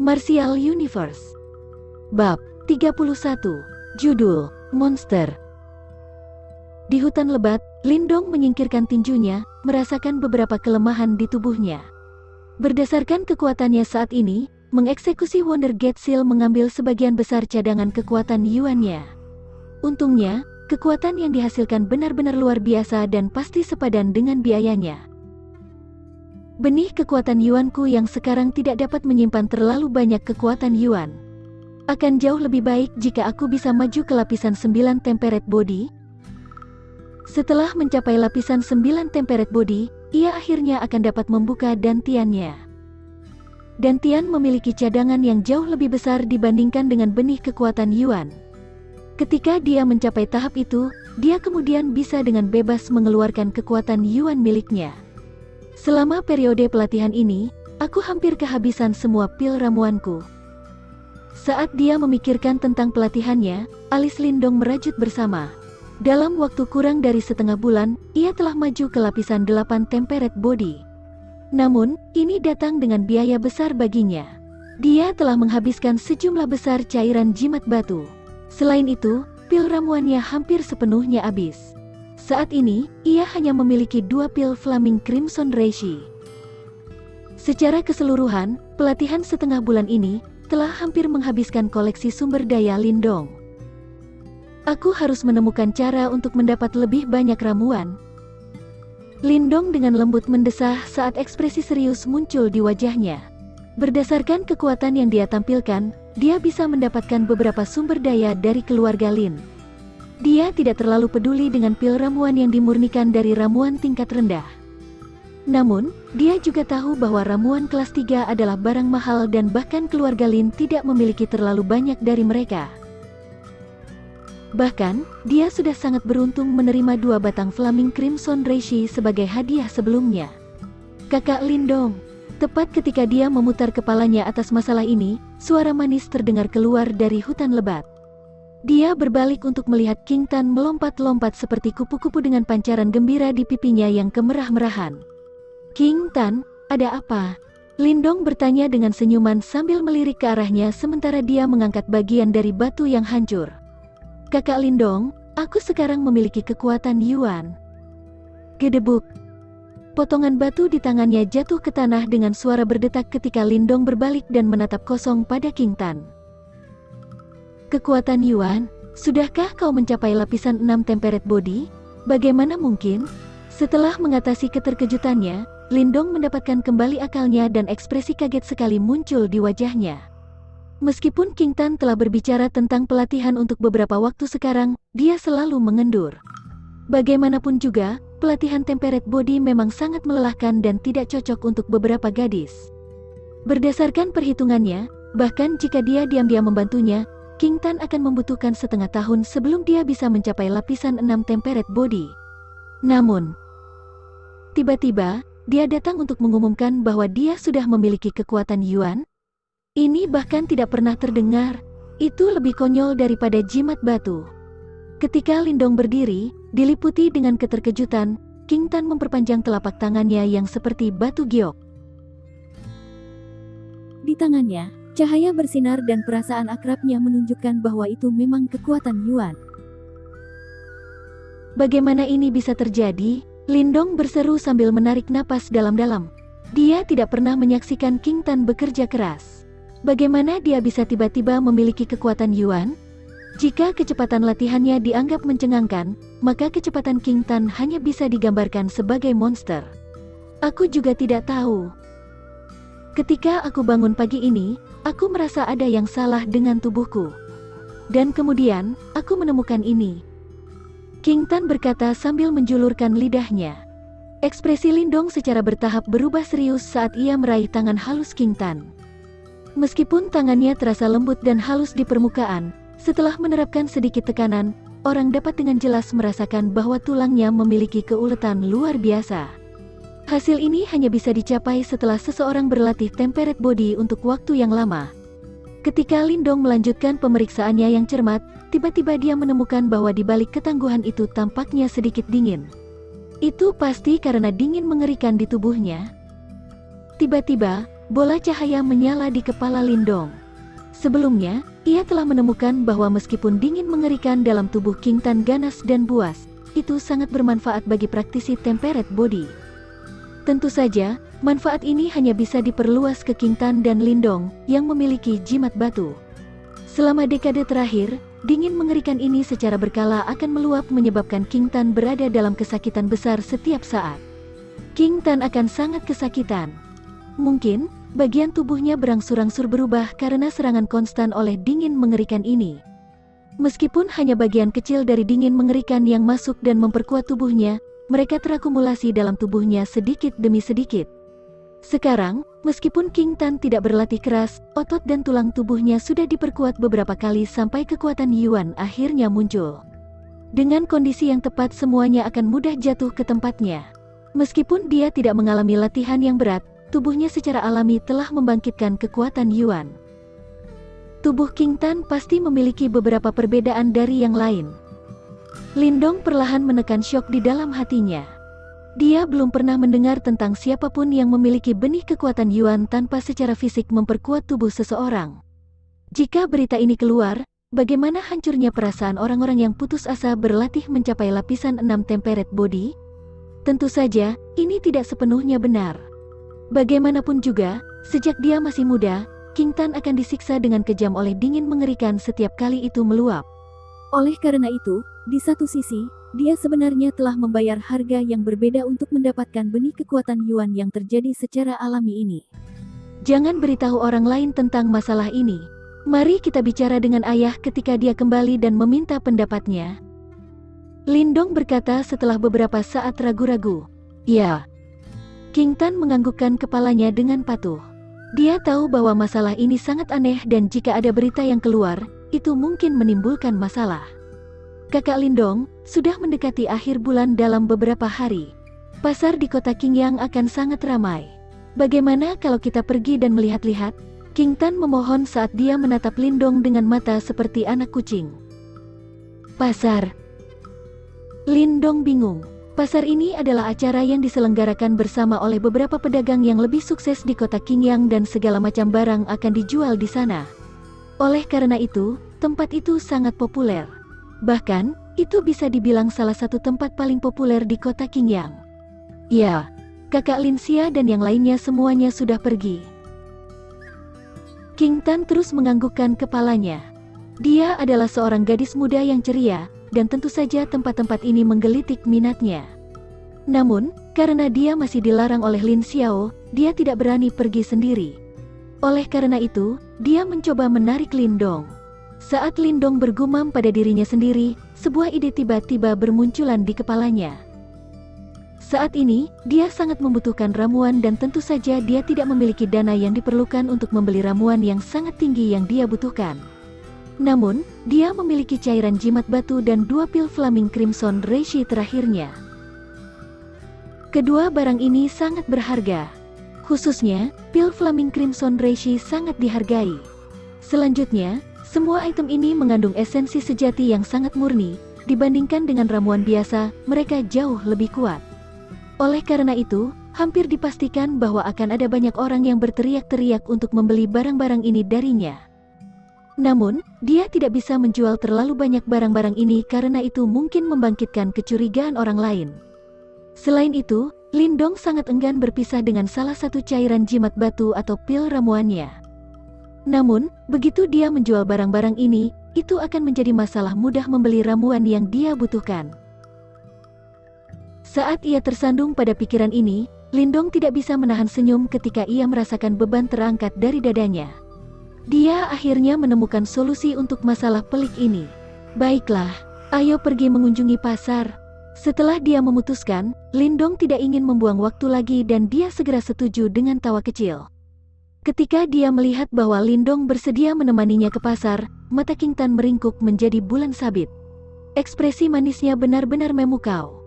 Martial Universe. Bab 31. Judul, Monster. Di hutan lebat, Lindong menyingkirkan tinjunya, merasakan beberapa kelemahan di tubuhnya. Berdasarkan kekuatannya saat ini, mengeksekusi Wonder Gate Seal mengambil sebagian besar cadangan kekuatan Yuan-nya. Untungnya, kekuatan yang dihasilkan benar-benar luar biasa dan pasti sepadan dengan biayanya. Benih kekuatan Yuanku yang sekarang tidak dapat menyimpan terlalu banyak kekuatan Yuan. Akan jauh lebih baik jika aku bisa maju ke lapisan 9 Temperate Body. Setelah mencapai lapisan 9 Temperate Body, ia akhirnya akan dapat membuka dantiannya. Dantian memiliki cadangan yang jauh lebih besar dibandingkan dengan benih kekuatan Yuan. Ketika dia mencapai tahap itu, dia kemudian bisa dengan bebas mengeluarkan kekuatan Yuan miliknya. Selama periode pelatihan ini, aku hampir kehabisan semua pil ramuanku. Saat dia memikirkan tentang pelatihannya, alis Lindong merajut bersama. Dalam waktu kurang dari setengah bulan, ia telah maju ke lapisan 8 Temperate Body. Namun, ini datang dengan biaya besar baginya. Dia telah menghabiskan sejumlah besar cairan jimat batu. Selain itu, pil ramuannya hampir sepenuhnya habis. Saat ini, ia hanya memiliki 2 pil Flaming Crimson Reishi. Secara keseluruhan, pelatihan setengah bulan ini telah hampir menghabiskan koleksi sumber daya Lindong. Aku harus menemukan cara untuk mendapat lebih banyak ramuan. Lindong dengan lembut mendesah saat ekspresi serius muncul di wajahnya. Berdasarkan kekuatan yang dia tampilkan, dia bisa mendapatkan beberapa sumber daya dari keluarga Lin. Dia tidak terlalu peduli dengan pil ramuan yang dimurnikan dari ramuan tingkat rendah. Namun, dia juga tahu bahwa ramuan kelas 3 adalah barang mahal dan bahkan keluarga Lin tidak memiliki terlalu banyak dari mereka. Bahkan, dia sudah sangat beruntung menerima 2 batang Flaming Crimson Reishi sebagai hadiah sebelumnya. Kakak Lindong. Tepat ketika dia memutar kepalanya atas masalah ini, suara manis terdengar keluar dari hutan lebat. Dia berbalik untuk melihat King Tan melompat-lompat seperti kupu-kupu dengan pancaran gembira di pipinya yang kemerah-merahan. King Tan, ada apa? Lindong bertanya dengan senyuman sambil melirik ke arahnya sementara dia mengangkat bagian dari batu yang hancur. Kakak Lindong, aku sekarang memiliki kekuatan Yuan. Gedebuk. Potongan batu di tangannya jatuh ke tanah dengan suara berdetak ketika Lindong berbalik dan menatap kosong pada King Tan. Kekuatan Yuan, sudahkah kau mencapai lapisan 6 Temperate Body? Bagaimana mungkin? Setelah mengatasi keterkejutannya, Lindong mendapatkan kembali akalnya dan ekspresi kaget sekali muncul di wajahnya. Meskipun King Tan telah berbicara tentang pelatihan untuk beberapa waktu sekarang, dia selalu mengendur. Bagaimanapun juga, pelatihan Temperate Body memang sangat melelahkan dan tidak cocok untuk beberapa gadis. Berdasarkan perhitungannya, bahkan jika dia diam-diam membantunya, King Tan akan membutuhkan setengah tahun sebelum dia bisa mencapai lapisan 6 Temperate Body. Namun, tiba-tiba, dia datang untuk mengumumkan bahwa dia sudah memiliki kekuatan Yuan. Ini bahkan tidak pernah terdengar. Itu lebih konyol daripada jimat batu. Ketika Lindong berdiri, diliputi dengan keterkejutan, King Tan memperpanjang telapak tangannya yang seperti batu giok. Di tangannya, cahaya bersinar dan perasaan akrabnya menunjukkan bahwa itu memang kekuatan Yuan. Bagaimana ini bisa terjadi? Lindong berseru sambil menarik napas dalam-dalam. Dia tidak pernah menyaksikan King Tan bekerja keras. Bagaimana dia bisa tiba-tiba memiliki kekuatan Yuan? Jika kecepatan latihannya dianggap mencengangkan, maka kecepatan King Tan hanya bisa digambarkan sebagai monster. Aku juga tidak tahu. Ketika aku bangun pagi ini, aku merasa ada yang salah dengan tubuhku. Dan kemudian, aku menemukan ini. King Tan berkata sambil menjulurkan lidahnya. Ekspresi Lindong secara bertahap berubah serius saat ia meraih tangan halus King Tan. Meskipun tangannya terasa lembut dan halus di permukaan, setelah menerapkan sedikit tekanan, orang dapat dengan jelas merasakan bahwa tulangnya memiliki keuletan luar biasa. Hasil ini hanya bisa dicapai setelah seseorang berlatih Temperate Body untuk waktu yang lama. Ketika Lindong melanjutkan pemeriksaannya yang cermat, tiba-tiba dia menemukan bahwa di balik ketangguhan itu tampaknya sedikit dingin. Itu pasti karena dingin mengerikan di tubuhnya. Tiba-tiba, bola cahaya menyala di kepala Lindong. Sebelumnya, ia telah menemukan bahwa meskipun dingin mengerikan dalam tubuh King Tan ganas dan buas, itu sangat bermanfaat bagi praktisi temperate body. Tentu saja, manfaat ini hanya bisa diperluas ke King Tan dan Lindong yang memiliki jimat batu. Selama dekade terakhir, dingin mengerikan ini secara berkala akan meluap menyebabkan King Tan berada dalam kesakitan besar setiap saat. King Tan akan sangat kesakitan. Mungkin, bagian tubuhnya berangsur-angsur berubah karena serangan konstan oleh dingin mengerikan ini. Meskipun hanya bagian kecil dari dingin mengerikan yang masuk dan memperkuat tubuhnya, mereka terakumulasi dalam tubuhnya sedikit demi sedikit. Sekarang, meskipun King Tan tidak berlatih keras, otot dan tulang tubuhnya sudah diperkuat beberapa kali sampai kekuatan Yuan akhirnya muncul. Dengan kondisi yang tepat semuanya akan mudah jatuh ke tempatnya. Meskipun dia tidak mengalami latihan yang berat, tubuhnya secara alami telah membangkitkan kekuatan Yuan. Tubuh King Tan pasti memiliki beberapa perbedaan dari yang lain. Lindong perlahan menekan syok di dalam hatinya. Dia belum pernah mendengar tentang siapapun yang memiliki benih kekuatan Yuan tanpa secara fisik memperkuat tubuh seseorang. Jika berita ini keluar, bagaimana hancurnya perasaan orang-orang yang putus asa berlatih mencapai lapisan 6 temperate body? Tentu saja, ini tidak sepenuhnya benar. Bagaimanapun juga, sejak dia masih muda, King Tan akan disiksa dengan kejam oleh dingin mengerikan setiap kali itu meluap. Oleh karena itu, di satu sisi, dia sebenarnya telah membayar harga yang berbeda untuk mendapatkan benih kekuatan Yuan yang terjadi secara alami ini. Jangan beritahu orang lain tentang masalah ini. Mari kita bicara dengan ayah ketika dia kembali dan meminta pendapatnya. Lindong berkata setelah beberapa saat ragu-ragu. Ya. King Tan menganggukkan kepalanya dengan patuh. Dia tahu bahwa masalah ini sangat aneh dan jika ada berita yang keluar, itu mungkin menimbulkan masalah. Kakak Lindong, sudah mendekati akhir bulan dalam beberapa hari. Pasar di kota Qingyang akan sangat ramai. Bagaimana kalau kita pergi dan melihat-lihat? King Tan memohon saat dia menatap Lindong dengan mata seperti anak kucing. Pasar. Lindong bingung. Pasar ini adalah acara yang diselenggarakan bersama oleh beberapa pedagang yang lebih sukses di kota Qingyang dan segala macam barang akan dijual di sana. Oleh karena itu, tempat itu sangat populer. Bahkan, itu bisa dibilang salah satu tempat paling populer di kota Qingyang. Ya, kakak Linxia dan yang lainnya semuanya sudah pergi. King Tan terus menganggukkan kepalanya. Dia adalah seorang gadis muda yang ceria, dan tentu saja tempat-tempat ini menggelitik minatnya. Namun, karena dia masih dilarang oleh Lin Xiao, dia tidak berani pergi sendiri. Oleh karena itu, dia mencoba menarik Lindong. Saat Lindong bergumam pada dirinya sendiri, sebuah ide tiba-tiba bermunculan di kepalanya. Saat ini, dia sangat membutuhkan ramuan dan tentu saja dia tidak memiliki dana yang diperlukan untuk membeli ramuan yang sangat tinggi yang dia butuhkan. Namun, dia memiliki cairan jimat batu dan 2 pil Flaming Crimson Reishi terakhirnya. Kedua barang ini sangat berharga. Khususnya, pil Flaming Crimson Reishi sangat dihargai. Selanjutnya, semua item ini mengandung esensi sejati yang sangat murni. Dibandingkan dengan ramuan biasa, mereka jauh lebih kuat. Oleh karena itu, hampir dipastikan bahwa akan ada banyak orang yang berteriak-teriak untuk membeli barang-barang ini darinya. Namun, dia tidak bisa menjual terlalu banyak barang-barang ini karena itu mungkin membangkitkan kecurigaan orang lain. Selain itu, Lindong sangat enggan berpisah dengan salah satu cairan jimat batu atau pil ramuannya. Namun, begitu dia menjual barang-barang ini, itu akan menjadi masalah mudah membeli ramuan yang dia butuhkan. Saat ia tersandung pada pikiran ini, Lindong tidak bisa menahan senyum ketika ia merasakan beban terangkat dari dadanya. Dia akhirnya menemukan solusi untuk masalah pelik ini. Baiklah, ayo pergi mengunjungi pasar. Setelah dia memutuskan, Lindong tidak ingin membuang waktu lagi dan dia segera setuju dengan tawa kecil. Ketika dia melihat bahwa Lindong bersedia menemaninya ke pasar, mata King Tan meringkuk menjadi bulan sabit. Ekspresi manisnya benar-benar memukau.